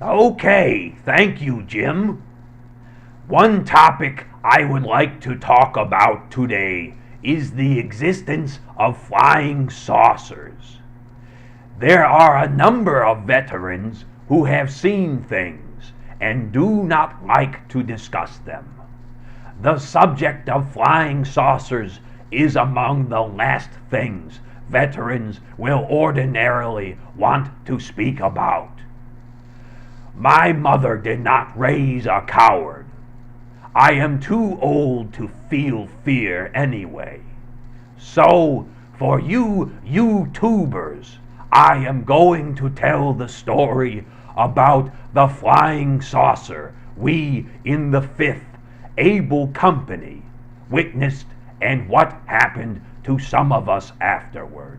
Okay, thank you, Jim. One topic I would like to talk about today is the existence of flying saucers. There are a number of veterans who have seen things and do not like to discuss them. The subject of flying saucers is among the last things veterans will ordinarily want to speak about. My mother did not raise a coward. I am too old to feel fear anyway. So, for you YouTubers, I am going to tell the story about the flying saucer we in the 5th Able Company witnessed and what happened to some of us afterward.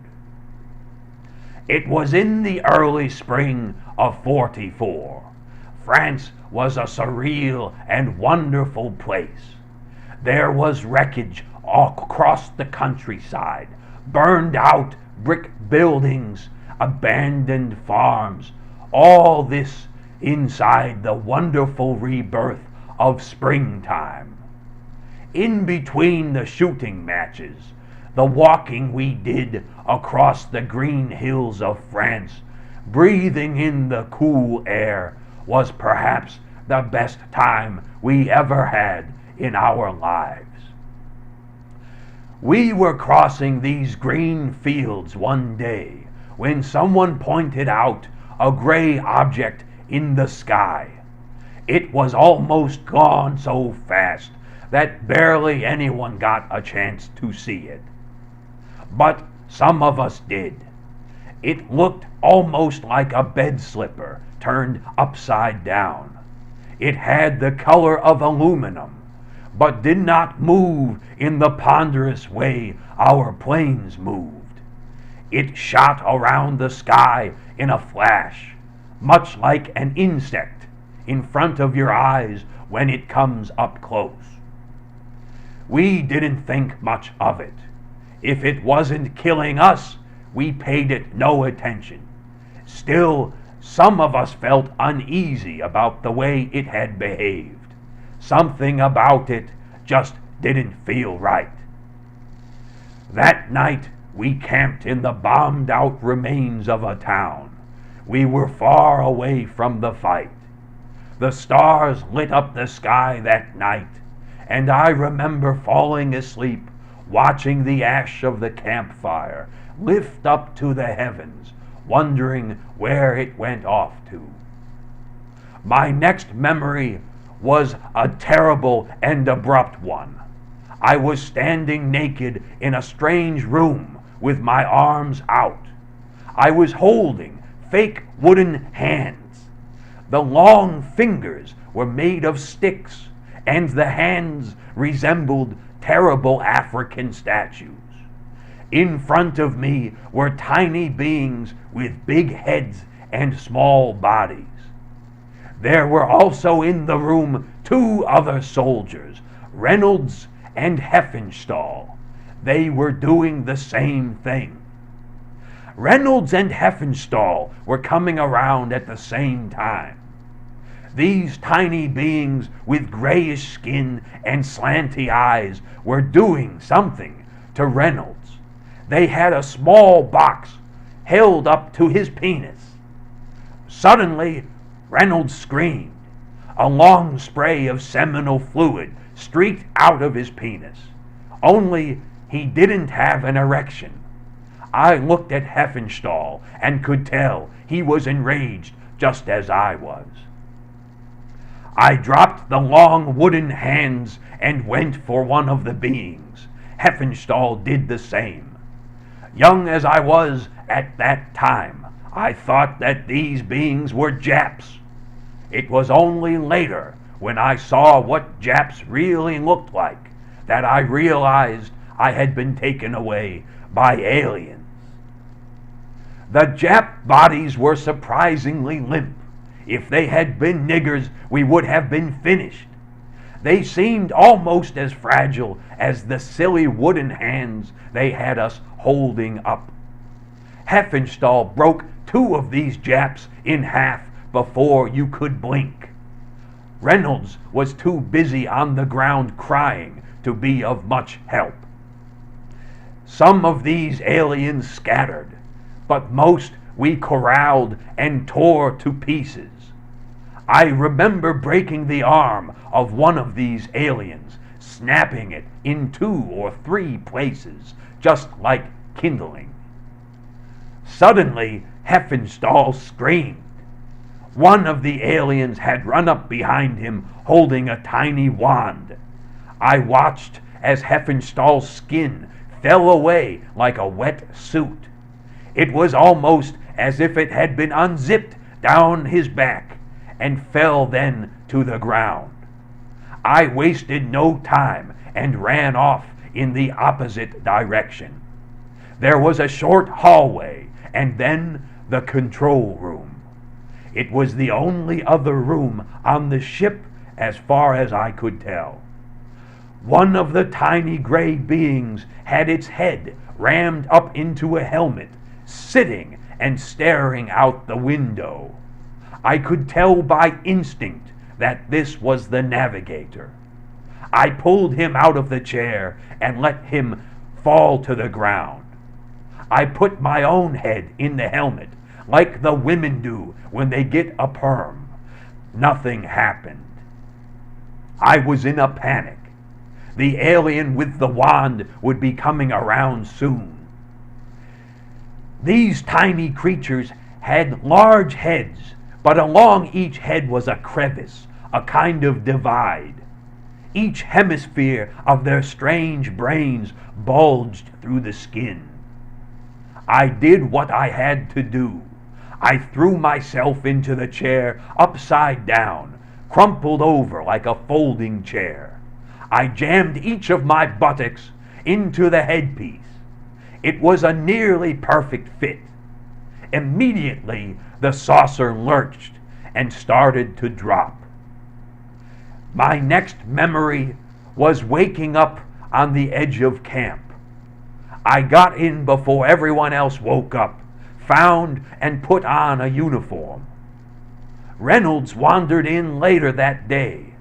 It was in the early spring of '44. France was a surreal and wonderful place. There was wreckage all across the countryside, burned out brick buildings, abandoned farms, all this inside the wonderful rebirth of springtime. In between the shooting matches, the walking we did across the green hills of France, breathing in the cool air, was perhaps the best time we ever had in our lives. We were crossing these green fields one day when someone pointed out a gray object in the sky. It was almost gone so fast that barely anyone got a chance to see it. But some of us did. It looked almost like a bed slipper turned upside down. It had the color of aluminum, but did not move in the ponderous way our planes moved. It shot around the sky in a flash, much like an insect in front of your eyes when it comes up close. We didn't think much of it. If it wasn't killing us, we paid it no attention. Still, some of us felt uneasy about the way it had behaved. Something about it just didn't feel right. That night, we camped in the bombed out remains of a town. We were far away from the fight. The stars lit up the sky that night, and I remember falling asleep watching the ash of the campfire lift up to the heavens, wondering where it went off to. My next memory was a terrible and abrupt one. I was standing naked in a strange room with my arms out. I was holding fake wooden hands. The long fingers were made of sticks, and the hands resembled terrible African statues. In front of me were tiny beings with big heads and small bodies. There were also in the room 2 other soldiers, Reynolds and Heffenstahl. They were doing the same thing. Reynolds and Heffenstahl were coming around at the same time. These tiny beings with grayish skin and slanty eyes were doing something to Reynolds. They had a small box held up to his penis. Suddenly, Reynolds screamed. A long spray of seminal fluid streaked out of his penis. Only he didn't have an erection. I looked at Heffenstahl and could tell he was enraged just as I was. I dropped the long wooden hands and went for one of the beings. Heffenstahl did the same. Young as I was at that time, I thought that these beings were Japs. It was only later, when I saw what Japs really looked like, that I realized I had been taken away by aliens. The Jap bodies were surprisingly limp. If they had been niggers, we would have been finished. They seemed almost as fragile as the silly wooden hands they had us holding up. Heffenstahl broke 2 of these Japs in half before you could blink. Reynolds was too busy on the ground crying to be of much help. Some of these aliens scattered, but most we corralled and tore to pieces. I remember breaking the arm of one of these aliens, snapping it in 2 or 3 places, just like kindling. Suddenly, Heffenstahl screamed. One of the aliens had run up behind him holding a tiny wand. I watched as Heffenstahl's skin fell away like a wet suit. It was almost as if it had been unzipped down his back and fell then to the ground. I wasted no time and ran off in the opposite direction. There was a short hallway and then the control room. It was the only other room on the ship as far as I could tell. One of the tiny gray beings had its head rammed up into a helmet, sitting and staring out the window. I could tell by instinct that this was the navigator. I pulled him out of the chair and let him fall to the ground. I put my own head in the helmet, like the women do when they get a perm. Nothing happened. I was in a panic. The alien with the wand would be coming around soon. These tiny creatures had large heads, but along each head was a crevice, a kind of divide. Each hemisphere of their strange brains bulged through the skin. I did what I had to do. I threw myself into the chair upside down, crumpled over like a folding chair. I jammed each of my buttocks into the headpiece. It was a nearly perfect fit. Immediately, the saucer lurched and started to drop. My next memory was waking up on the edge of camp. I got in before everyone else woke up, found and put on a uniform. Reynolds wandered in later that day.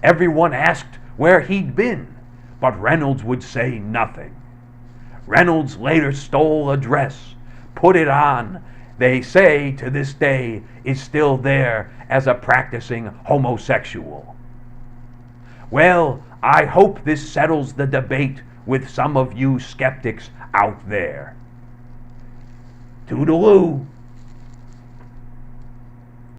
Everyone asked where he'd been, but Reynolds would say nothing. Reynolds later stole a dress, put it on. They say to this day is still there as a practicing homosexual. Well, I hope this settles the debate with some of you skeptics out there. Toodaloo.